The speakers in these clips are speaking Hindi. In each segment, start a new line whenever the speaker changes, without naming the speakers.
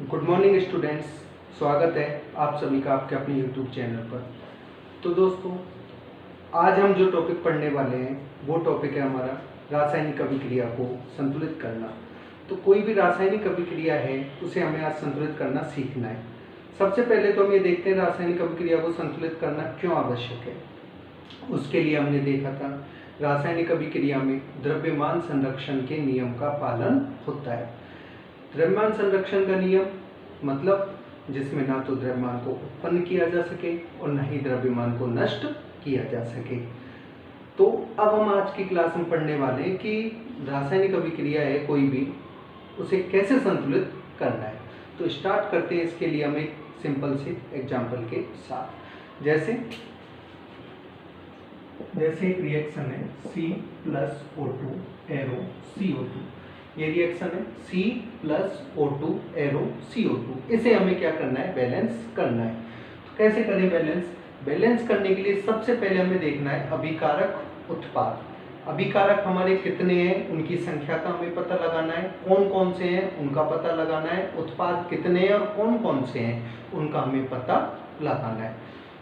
Good morning students. स्वागत है आप सभी का आपके अपने यूट्यूब चैनल पर। तो दोस्तों, आज हम जो टॉपिक पढ़ने वाले हैं वो टॉपिक है हमारा रासायनिक अभिक्रिया को संतुलित करना। तो कोई भी रासायनिक अभिक्रिया है उसे हमें आज संतुलित करना सीखना है। सबसे पहले तो हम ये देखते हैं रासायनिक अभिक्रिया को संतुलित करना क्यों आवश्यक है। उसके लिए हमने देखा था रासायनिक अभिक्रिया में द्रव्यमान संरक्षण के नियम का पालन होता है। द्रव्यमान संरक्षण का नियम मतलब जिसमें ना तो द्रव्यमान को उत्पन्न किया जा सके और न ही द्रव्यमान को नष्ट किया जा सके। तो अब हम आज की क्लास में पढ़ने वाले हैं कि रासायनिक अभिक्रिया है कोई भी, उसे कैसे संतुलित करना है। तो स्टार्ट करते हैं। इसके लिए हम एक सिंपल से एग्जाम्पल के साथ, जैसे एक रिएक्शन है C+O2 एरो CO2। ये रिएक्शन है C+O2 एरो CO2। इसे हमें क्या करना है, बैलेंस करना है। तो कैसे करें बैलेंस करने के लिए सबसे पहले हमें देखना है अभिकारक उत्पाद। अभिकारक हमारे कितने हैं उनकी संख्या का हमें पता लगाना है, कौन कौन से हैं उनका पता लगाना है, उत्पाद कितने हैं और कौन कौन से हैं उनका हमें पता लगाना है।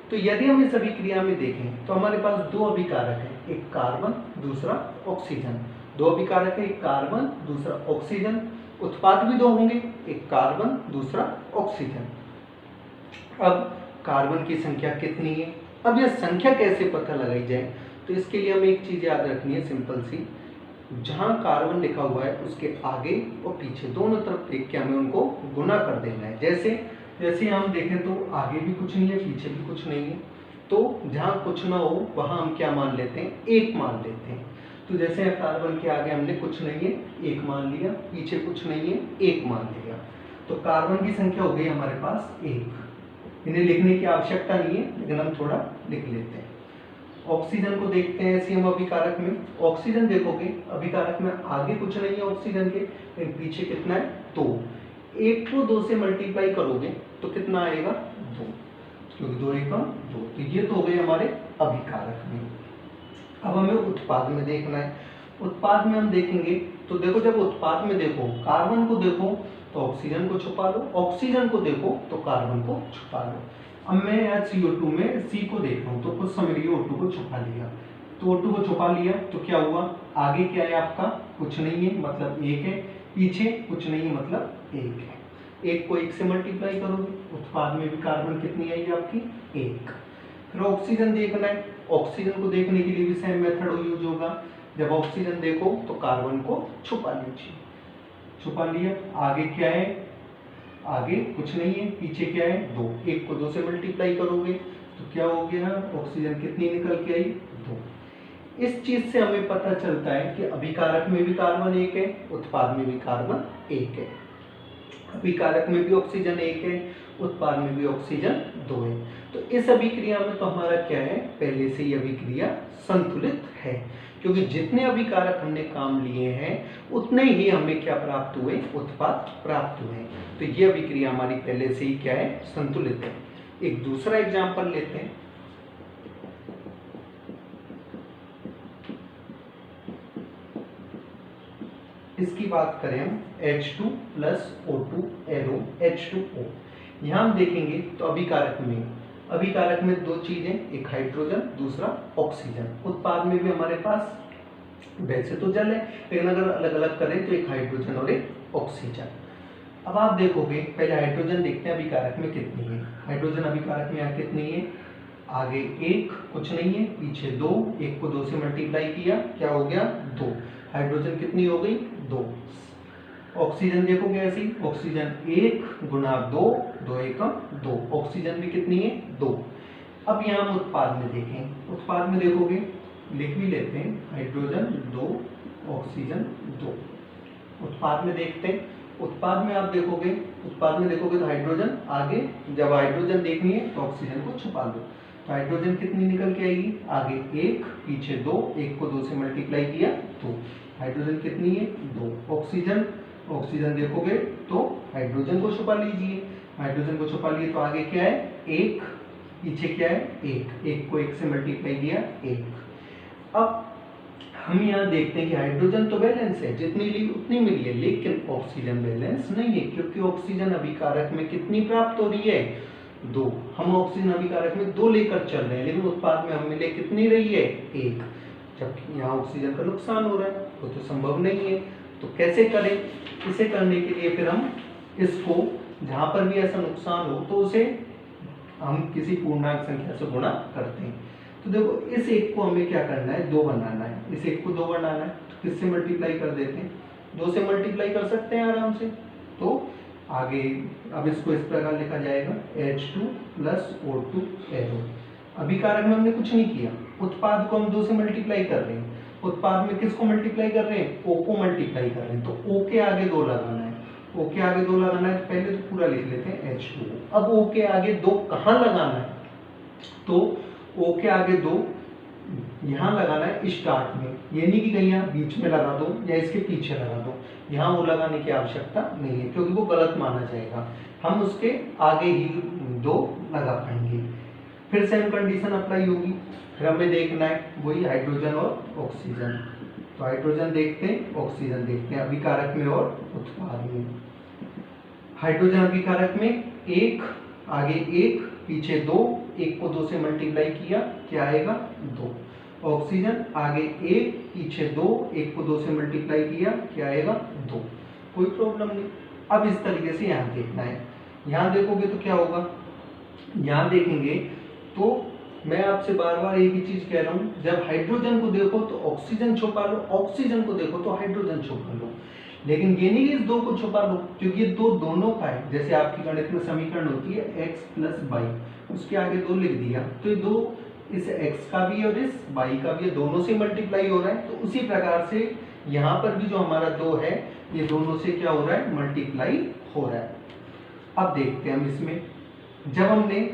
तो यदि हम इस अभिक्रिया में देखें तो हमारे पास दो अभिकारक हैं, एक कार्बन दूसरा ऑक्सीजन। दो अभिकारक है, एक कार्बन दूसरा ऑक्सीजन। उत्पाद भी दो होंगे, एक कार्बन दूसरा ऑक्सीजन। अब कार्बन की संख्या कितनी है, अब यह संख्या कैसे पता लगाई जाए, तो इसके लिए हमें एक चीज याद रखनी है सिंपल सी। जहां कार्बन लिखा हुआ है उसके आगे और पीछे दोनों तरफ देख के हमें उनको गुना कर देना है। जैसे हम देखें तो आगे भी कुछ नहीं है, पीछे भी कुछ नहीं है। तो जहां कुछ ना हो वहां हम क्या मान लेते हैं, एक मान लेते हैं। तो जैसे कार्बन के आगे हमने कुछ नहीं है एक मान लिया, पीछे कुछ नहीं है एक मान लिया। तो कार्बन की संख्या हो गई हमारे पास एक। इन्हें लिखने की आवश्यकता नहीं है लेकिन हम थोड़ा लिख लेते हैं। ऑक्सीजन को देखते हैं ऐसे हम अभिकारक में। ऑक्सीजन देखोगे अभिकारक में आगे कुछ नहीं है ऑक्सीजन के, लेकिन पीछे कितना है, दो। एक को दो से मल्टीप्लाई करोगे तो कितना आएगा, दो, क्योंकि दो एकम दो। तो ये तो हो गए हमारे अभिकारक में। अब हमें उत्पाद में देखना है। उत्पाद में हम देखेंगे तो देखो, जब उत्पाद में देखो कार्बन को देखो तो ऑक्सीजन को छुपा लो, ऑक्सीजन को देखो तो कार्बन को छुपा लो। अब मैं यहाँ CO2 में C को देख रहा हूँ तो कुछ समझ लिए O2 को छुपा लिया। तो O2 को छुपा लिया तो क्या हुआ, आगे क्या है आपका, कुछ नहीं है मतलब एक है, पीछे कुछ नहीं है मतलब एक है। एक को एक से मल्टीप्लाई करोगे, उत्पाद में भी कार्बन कितनी आएगी आपकी, एक। फिर ऑक्सीजन देखना है। ऑक्सीजन को देखने के लिए भी सेम मेथड यूज होगा। जब ऑक्सीजन देखो तो कार्बन को छुपा लीजिए, छुपा लिया। आगे क्या है, आगे कुछ नहीं है, पीछे क्या है, दो। एक को दो से मल्टीप्लाई करोगे तो क्या हो गया, ऑक्सीजन कितनी निकल के आई, दो। इस चीज से हमें पता चलता है कि अभिकारक में भी कार्बन एक है, उत्पाद में भी कार्बन एक है। अभिकारक में भी ऑक्सीजन एक है, उत्पाद में भी ऑक्सीजन दो है। तो इस अभिक्रिया में तो हमारा क्या है, पहले से ही अभिक्रिया संतुलित है, क्योंकि जितने अभिकारक हमने काम लिए हैं उतने ही हमें क्या प्राप्त हुए, उत्पाद प्राप्त हुए। तो ये अभिक्रिया हमारी पहले से ही क्या है, संतुलित है। एक दूसरा एग्जाम्पल लेते हैं। इसकी बात करें हम H2+O2 एरो H2O। यहां हम देखेंगे तो अभिकारक में दो चीजें, एक हाइड्रोजन दूसरा ऑक्सीजन। उत्पाद में भी हमारे पास वैसे तो जल है लेकिन अगर अलग अलग करें तो एक हाइड्रोजन और एक ऑक्सीजन। अब आप देखोगे, पहले हाइड्रोजन देखते हैं अभिकारक में कितनी है। हाइड्रोजन अभिकारक में यहाँ कितनी है, आगे एक कुछ नहीं है, पीछे दो। एक को दो से मल्टीप्लाई किया, क्या हो गया, दो। हाइड्रोजन कितनी हो गई, दो। ऑक्सीजन देखोगे ऐसे ही, ऑक्सीजन एक गुना दो, दो एकम दो। ऑक्सीजन भी कितनी है, दो। अब यहाँ हम उत्पाद में देखें, उत्पाद में देखोगे, लिख भी लेते हैं, हाइड्रोजन दो ऑक्सीजन दो। उत्पाद में देखते हैं, उत्पाद में आप देखोगे, तो हाइड्रोजन आगे, जब हाइड्रोजन देखनी है तो ऑक्सीजन को छुपा लो। तो हाइड्रोजन कितनी निकल के आएगी, आगे एक पीछे दो। एक को दो से मल्टीप्लाई किया तो हाइड्रोजन कितनी है, दो। ऑक्सीजन देखोगे तो हाइड्रोजन को छुपा लीजिए, हाइड्रोजन को छुपा लिए तो आगे क्या है, एक, पीछे क्या है, एक। एक को एक से मल्टीप्लाई किया, एक। अब हम यहाँ देखते हैं कि हाइड्रोजन तो बैलेंस है, जितनी ली उतनी मिली है, लेकिन ऑक्सीजन बैलेंस नहीं है, क्योंकि ऑक्सीजन अभिकारक में कितनी प्राप्त हो रही है, 2। हम ऑक्सीजन अभिकारक में 2 लेकर चल रहे हैं, लेकिन उत्पाद में हमें मिले कितनी रही है, 1, जबकि यहाँ ऑक्सीजन का नुकसान हो रहा है, वो तो संभव नहीं है। तो कैसे करें? इसे करने के लिए फिर हम इसको जहाँ पर भी ऐसा नुकसान हो तो उसे हम किसी पूर्णांक संख्या से गुणा करते हैं। तो देखो, इस एक को हमें क्या करना है, 2 बनाना है, इस एक को 2 बनाना है, तो किससे मल्टीप्लाई कर देते हैं, 2 से मल्टीप्लाई कर सकते हैं आराम से। तो आगे अब इसको इस प्रकार लिखा जाएगा H2 + O2 एरो। अभिकारक में हमने कुछ नहीं किया, उत्पाद को हम 2 से मल्टीप्लाई कर रहे हैं, उत्पाद में किसको मल्टीप्लाई कर रहे हैं, O को मल्टीप्लाई कर रहे हैं, तो O के आगे 2 लगाना है, O के आगे 2 लगाना है, तो पहले तो पूरा लिख लेते हैं H2। अब O के आगे 2 कहाँ लगाना है, तो O के आगे 2 यहाँ लगाना है स्टार्ट में, ये नहीं कि कहीं यहाँ बीच में लगा दो या इसके पीछे लगा दो, यहाँ वो लगाने की आवश्यकता नहीं है, क्योंकि वो गलत माना जाएगा, हम उसके आगे ही 2 लगा पाएंगे। फिर सेम कंडीशन अप्लाई होगी, फिर हमें देखना है वही हाइड्रोजन और ऑक्सीजन। तो हाइड्रोजन देखते हैं, ऑक्सीजन देखते हैं, अभिकारक में और उत्पाद में। हाइड्रोजन अभिकारक में 1, आगे 1 पीछे 2, 1 को 2 से मल्टीप्लाई किया, क्या आएगा, 2। ऑक्सीजन आगे 1 पीछे 2, 1 को 2 से मल्टीप्लाई किया, क्या आएगा, 2। कोई प्रॉब्लम नहीं। अब इस तरीके से यहाँ देखना है, यहाँ देखोगे तो क्या होगा, यहाँ देखेंगे तो मैं आपसे बार बार एक ही चीज कह रहा हूँ, जब हाइड्रोजन को देखो तो ऑक्सीजन छुपा लो, ऑक्सीजन को देखो तो हाइड्रोजन छुपा लो, लेकिन ये नहीं इस 2 को छुपा लो, क्योंकि ये 2 दोनों का है। जैसे आपकी गणित में समीकरण होती है x + y, उसके आगे 2 लिख दिया, तो ये 2 इस x का भी और इस y का भी, दोनों से मल्टीप्लाई हो रहा है, तो उसी प्रकार से यहाँ पर भी जो हमारा 2 है, ये दोनों से क्या हो रहा है, मल्टीप्लाई हो रहा है। अब देखते हैं हम इसमें, जब हमने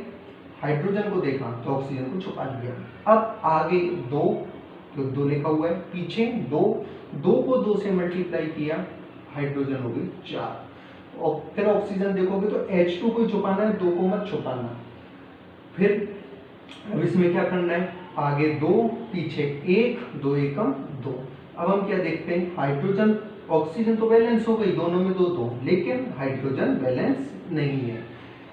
हाइड्रोजन को देखा तो ऑक्सीजन को छुपा लिया, अब आगे 2, तो 2 लिखा हुआ है, पीछे 2, 2 को 2 से मल्टीप्लाई किया, हाइड्रोजन हो गई 4। और फिर ऑक्सीजन देखोगे तो H2 को छुपाना है, 2 को मत छुपाना। फिर अब इसमें क्या करना है, आगे 2 पीछे 1, 2 एकम 2। अब हम क्या देखते हैं, हाइड्रोजन ऑक्सीजन तो बैलेंस हो गई, दोनों में 2 2, लेकिन हाइड्रोजन बैलेंस नहीं है।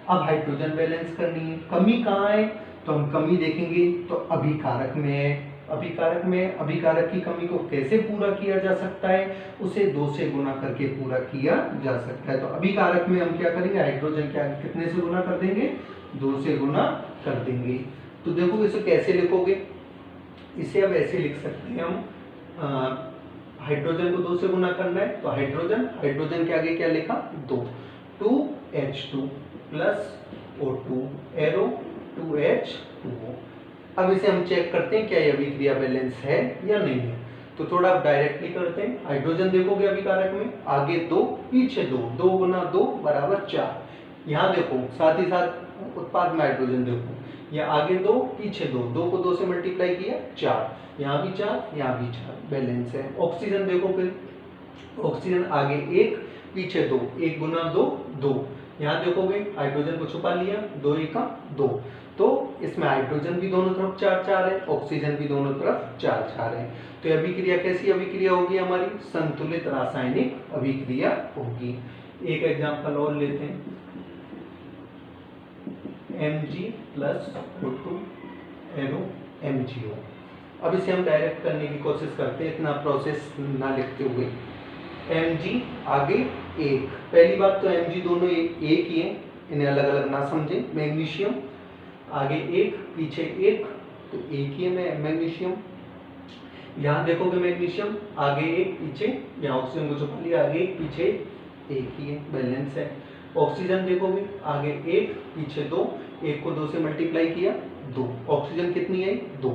अब हाइड्रोजन बैलेंस करनी है, कमी कहाँ है, तो हम कमी देखेंगे तो अभिकारक में है, अभिकारक में, अभिकारक की कमी को कैसे पूरा किया जा सकता है, उसे 2 से गुना करके पूरा किया जा सकता है। तो अभिकारक में हम क्या करेंगे, हाइड्रोजन क्या कितने से गुना कर देंगे, 2 से गुना कर देंगे। तो देखो इसे कैसे लिखोगे, इसे अब ऐसे लिख सकते हैं हम, हाइड्रोजन को 2 से गुना करना है, तो हाइड्रोजन, हाइड्रोजन के आगे क्या लिखा, 2, 2H2 + O2 एरो 2H2O। अब इसे हम चेक करते हैं क्या ये अभिक्रिया बैलेंस है या नहीं है। तो थोड़ा आप डायरेक्टली करते हैं, हाइड्रोजन देखोगे अभिकारक में, आगे 2 पीछे 2, 2 × 2 = 4। यहाँ देखो साथ ही साथ उत्पाद में हाइड्रोजन देखो, ये आगे 2 पीछे 2, 2 को 2 से मल्टीप्लाई किया 4, यहाँ भी 4, यहाँ भी 4, बैलेंस है। ऑक्सीजन देखो फिर, ऑक्सीजन आगे 1 पीछे 2, 1 × 2 2, यहाँ देखोगे हाइड्रोजन को छुपा लिया, 2 एकम 2, तो इसमें हाइड्रोजन भी दोनों तरफ 4 4 है, ऑक्सीजन भी दोनों तरफ 4 4 है। तो ये अभिक्रिया कैसी अभिक्रिया होगी, हमारी संतुलित रासायनिक अभिक्रिया होगी। एक एग्जांपल और लेते हैं, Mg + O2 एरो MgO। अब इसे हम डायरेक्ट करने की कोशिश करते हैं, इतना प्रोसेस ना लिखते हुए। Mg आगे 1, पहली बात तो Mg दोनों एक ही है, इन्हें अलग अलग ना समझें। मैग्नीशियम आगे 1 पीछे 1, तो एक ही है मैग्नीशियम। यहाँ देखोगे मैग्नीशियम आगे 1 पीछे, यहाँ ऑक्सीजन को छुपा लिया, आगे 1 पीछे 1 ही है, बैलेंस है। ऑक्सीजन देखोगे आगे 1 पीछे 2, 1 को 2 से मल्टीप्लाई किया 2, ऑक्सीजन कितनी है 2।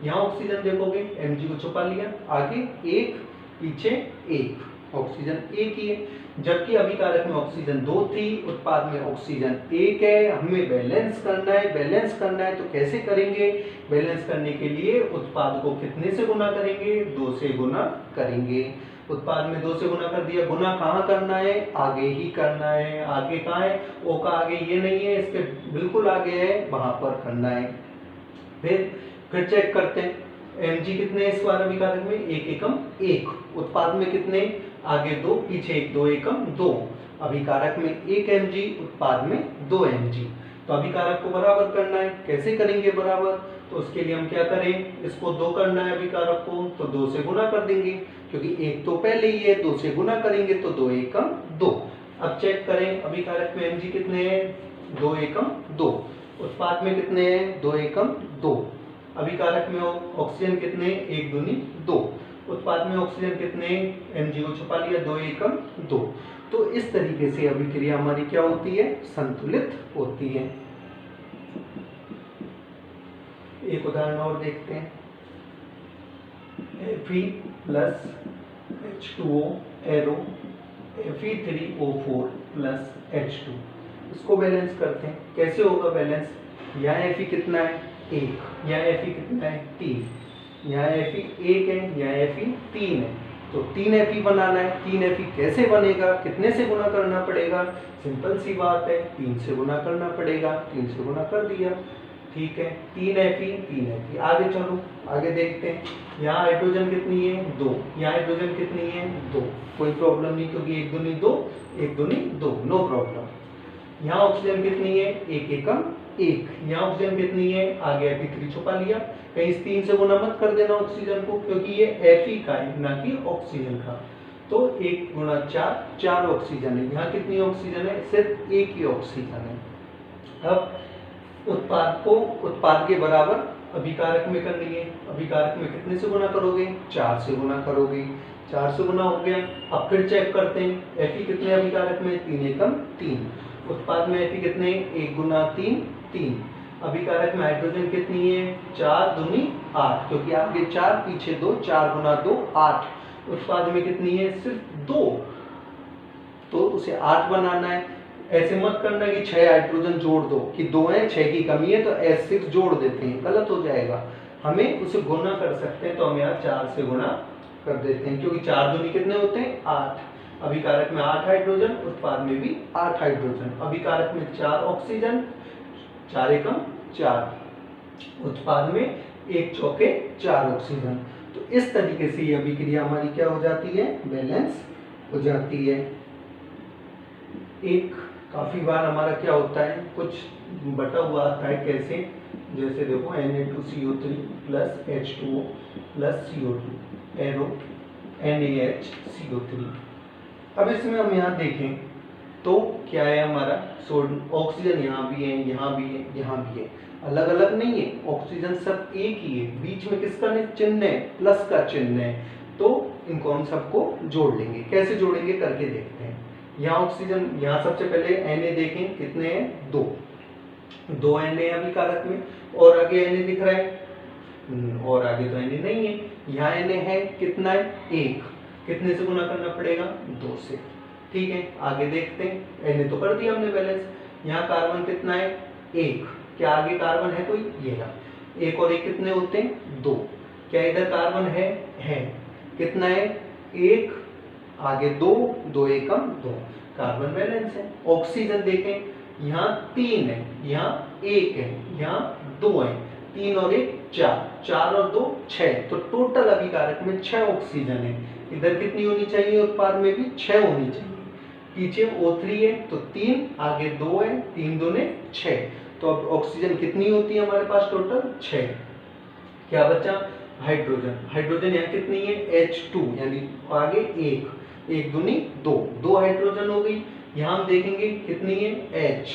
यहाँ ऑक्सीजन देखोगे Mg को छुपा लिया, आगे 1 पीछे 1, ऑक्सीजन 1 ही है, जबकि अभिकारक में ऑक्सीजन 2 थी, उत्पाद में ऑक्सीजन 1 है। हमें बैलेंस करना है, बैलेंस करना है तो कैसे करेंगे, बैलेंस करने के लिए उत्पाद को कितने से गुना करेंगे, 2 से गुना करेंगे। उत्पाद में 2 से गुना कर दिया, गुना कहाँ करना है, आगे ही करना है। आगे कहाँ है, ओ का आगे ये नहीं है, इसके बिल्कुल आगे है, वहां पर करना है। फिर चेक करते हैं, mg कितने इस बार अभिकारक में, 1 एकम 1। उत्पाद में कितने, आगे 2 पीछे 1, 2 एकम 2। अभिकारक में 1 mg, उत्पाद में 2 mg। तो अभिकारक को बराबर करना है, कैसे करेंगे बराबर, तो उसके लिए हम क्या करें, इसको 2 करना है अभिकारक को, तो 2 से गुना कर देंगे, क्योंकि 1 तो पहले ही है, 2 से गुना करेंगे तो 2 एकम 2। अब चेक करें अभिकारक में mg कितने हैं, 2 एकम 2। उत्पाद में कितने हैं, 2 एकम 2। अभिकारक में ऑक्सीजन कितने, 1 दूनी 2। उत्पाद में ऑक्सीजन कितने, mg को छुपा लिया, 2 एकम 2। तो इस तरीके से अभिक्रिया हमारी क्या होती है, संतुलित होती है। एक उदाहरण और देखते हैं, Fe plus H2O arrow Fe3O4 plus H2, इसको बैलेंस करते हैं। कैसे होगा बैलेंस, यहाँ Fe कितना है, 1, यहाँ Fe कितना है, 3, यहाँ Fe 1 है, यहाँ Fe 3 है, तो 3 Fe बनाना है। 3 Fe कैसे बनेगा, कितने से गुना करना पड़ेगा, सिंपल सी बात है, 3 से गुना करना पड़ेगा, 3 से गुना कर दिया, ठीक है, 3 Fe। आगे चलो, आगे देखते हैं, यहाँ हाइड्रोजन कितनी है, 2, यहाँ हाइड्रोजन कितनी है, 2, कोई प्रॉब्लम नहीं, क्योंकि 1 दूनी 2, 1 दूनी 2, नो प्रॉब्लम। यहाँ ऑक्सीजन कितनी है, 1 एकम 1, यहाँ ऑक्सीजन कितनी है, आगे Fe3 छुपा लिया, कहीं इस 3 से गुना मत कर देना ऑक्सीजन को, क्योंकि ये Fe का है ना कि ऑक्सीजन का। तो 1 गुणा 4, 4 ऑक्सीजन है, यहाँ कितनी ऑक्सीजन है, सिर्फ 1 ही ऑक्सीजन है। अब उत्पाद के बराबर अभिकारक में करनी है। अभिकारक में कितने से गुना करोगे, 4 से गुना करोगे, 4 से गुना हो गया। अब फिर चेक करते हैं, Fe कितने अभिकारक में, 3 एकम 3। उत्पाद में Fe कितने, 1 गुना 3, 3। अभिकारक में हाइड्रोजन कितनी है, 4 दूनी 8, क्योंकि आगे 4 पीछे 2, 4 गुना 2 8। उत्पाद में कितनी है, सिर्फ 2, तो उसे 8 बनाना है। ऐसे मत करना कि 6 हाइड्रोजन जोड़ दो, कि 2 है 6 की कमी है तो S6 जोड़ देते हैं, गलत हो जाएगा। हमें उसे गुना कर सकते हैं, तो हम यहाँ 4 से गुना कर देते हैं, क्योंकि 4 दूनी कितने होते हैं, 8। अभिकारक में 8 हाइड्रोजन, उत्पाद में भी 8 हाइड्रोजन। अभिकारक में 4 ऑक्सीजन, 4 एकम 4। उत्पाद में 1 चौके 4 ऑक्सीजन। तो इस तरीके से ये अभिक्रिया हमारी क्या हो जाती है, बैलेंस हो जाती है। एक काफी बार हमारा क्या होता है, कुछ बटा हुआ आता है, कैसे, जैसे देखो Na2CO3 plus H2O plus CO2 arrow NaHCO3। अब इसमें हम यहाँ देखें तो क्या है हमारा, ऑक्सीजन यहाँ भी है, यहाँ भी है, यहाँ भी है, अलग अलग नहीं है, ऑक्सीजन सब एक ही है, बीच में किसका चिन्ह है, प्लस का चिन्ह है, तो इनको हम सबको जोड़ लेंगे। कैसे जोड़ेंगे करके देखते हैं। यहाँ ऑक्सीजन, यहाँ सबसे पहले Na देखें कितने हैं, 2 Na अभिकारक में, और आगे Na दिख रहा है, और आगे तो Na नहीं है, यहाँ Na है कितना है, 1, कितने से गुना करना पड़ेगा, 2 से, ठीक है। आगे देखते हैं, Na तो कर दिया हमने बैलेंस। यहाँ कार्बन कितना है, 1, क्या आगे कार्बन है कोई, ये रहा, 1 और 1 कितने होते हैं, 2, क्या इधर कार्बन है, कितना है, 1, आगे 2, 2 एकम 2, कार्बन बैलेंस है। ऑक्सीजन देखें, यहाँ 3 है, यहाँ 1 है, यहाँ 2 है, 3 और 1 4, 4 और 2 6, तो टोटल अभिकारक में 6 ऑक्सीजन है। इधर कितनी होनी चाहिए, उत्पाद में भी 6 होनी चाहिए। पीछे O3 है तो 3, आगे 2 है, 3 दूने 6, तो अब ऑक्सीजन कितनी होती है हमारे पास, टोटल 6। क्या बचा, हाइड्रोजन यहाँ कितनी है, H2, यानी आगे 1 दूनी 2 हाइड्रोजन हो गई। यहाँ हम देखेंगे कितनी है, H,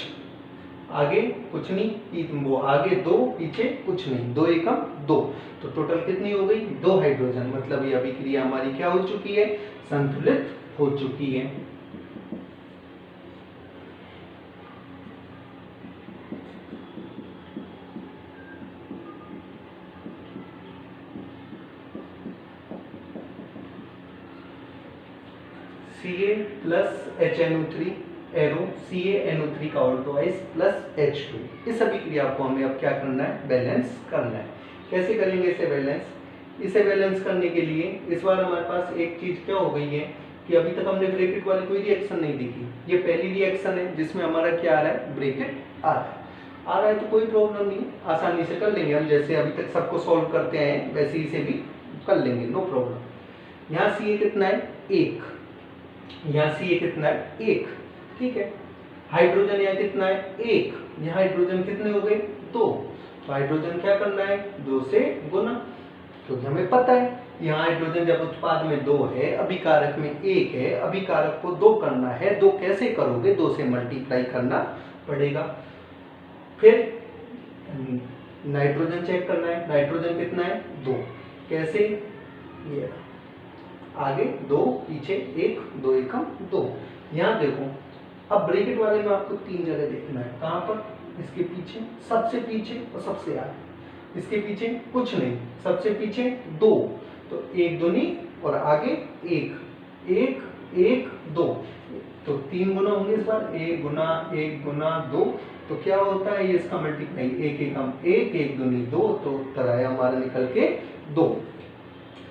आगे कुछ नहीं, वो आगे 2 पीछे कुछ नहीं, 2 एकम 2, तो टोटल कितनी हो गई, 2 हाइड्रोजन। मतलब ये अभिक्रिया हमारी क्या हो चुकी है, संतुलित हो चुकी है। Ca plus HNO3 arrow CaNO3 का ऑल्टोवाइज प्लस H2, इस अभिक्रिया को हमें अब क्या करना है, बैलेंस करना है। कैसे करेंगे इसे बैलेंस, इसे बैलेंस करने के लिए इस बार हमारे पास एक चीज क्या हो गई है कि अभी तक हमने ब्रैकेट वाली कोई रिएक्शन नहीं देखी, ये पहली रिएक्शन है जिसमें हमारा क्या आ रहा है, ब्रैकेट आ रहा है। आ रहा है तो कोई प्रॉब्लम नहीं, आसानी से कर लेंगे हम, जैसे अभी तक सबको सॉल्व करते हैं वैसे ही से भी कर लेंगे, नो प्रॉब्लम। यहाँ सी कितना है 1, यहाँ सी कितना है 1, ठीक है। हाइड्रोजन यहाँ कितना है 1, यहाँ हाइड्रोजन कितने हो गए 2, तो हाइड्रोजन क्या करना है 2 से गुना, क्योंकि हमें पता है यहाँ हाइड्रोजन जब उत्पाद में 2 है, अभिकारक में 1 है, अभिकारक को 2 करना है, 2 कैसे करोगे 2 से मल्टीप्लाई करना पड़ेगा। फिर नाइट्रोजन चेक करना है, नाइट्रोजन कितना है 2, कैसे, ये आगे 2 पीछे 1, 2 एकम 2। यहाँ देखो अब ब्रैकेट वाले में आपको 3 जगह देखना है, कहाँ पर, इसके पीछे, सबसे पीछे और सबसे आगे। इसके पीछे कुछ नहीं, सबसे पीछे 2, तो 1 दूनी और आगे 1, 1 1 2, तो 3 गुना होंगे इस बार, 1 गुना 2, तो क्या होता है ये इसका मल्टीप्लाई, 1 एकम 1, 1 दूनी 2, तो उत्तर आया हमारा निकल के 2।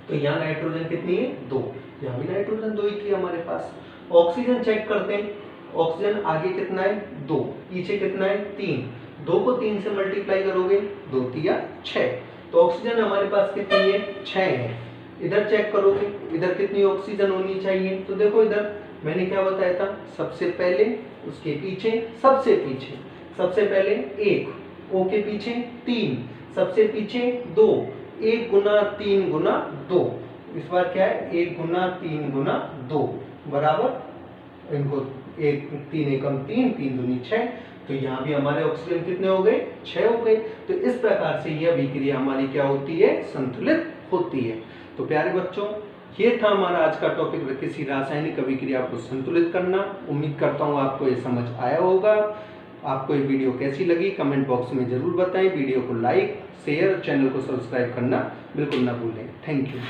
तो यहाँ नाइट्रोजन कितनी है 2, यहाँ भी नाइट्रोजन 2 ही थी हमारे पास। ऑक्सीजन चेक करते हैं, ऑक्सीजन आगे कितना है 2, पीछे कितना है 3, 2 को 3 से मल्टीप्लाई करोगे 2 तिया 6, तो ऑक्सीजन हमारे पास कितनी है 6 है। इधर चेक करोगे इधर कितनी ऑक्सीजन होनी चाहिए, तो देखो इधर मैंने क्या बताया था, सबसे पहले, उसके पीछे, सबसे पीछे, सबसे पहले 1, O के पीछे 3, सबसे पीछे 2, 1 गुना 3 गुना 2, इस बार क्या है 1 गुना 3 गुना 2 बराबर, इनको 1 3 एकम 3, 3 दूनी 6, तो यहाँ भी हमारे ऑक्सीजन कितने हो गए 6 हो गए। तो इस प्रकार से यह अभिक्रिया हमारी क्या होती है, संतुलित होती है। तो प्यारे बच्चों, ये था हमारा आज का टॉपिक, किसी रासायनिक अभिक्रिया को संतुलित करना। उम्मीद करता हूँ आपको ये समझ आया होगा। आपको ये वीडियो कैसी लगी कमेंट बॉक्स में जरूर बताएं। वीडियो को लाइक शेयर, चैनल को सब्सक्राइब करना बिल्कुल ना भूलें। Thank you.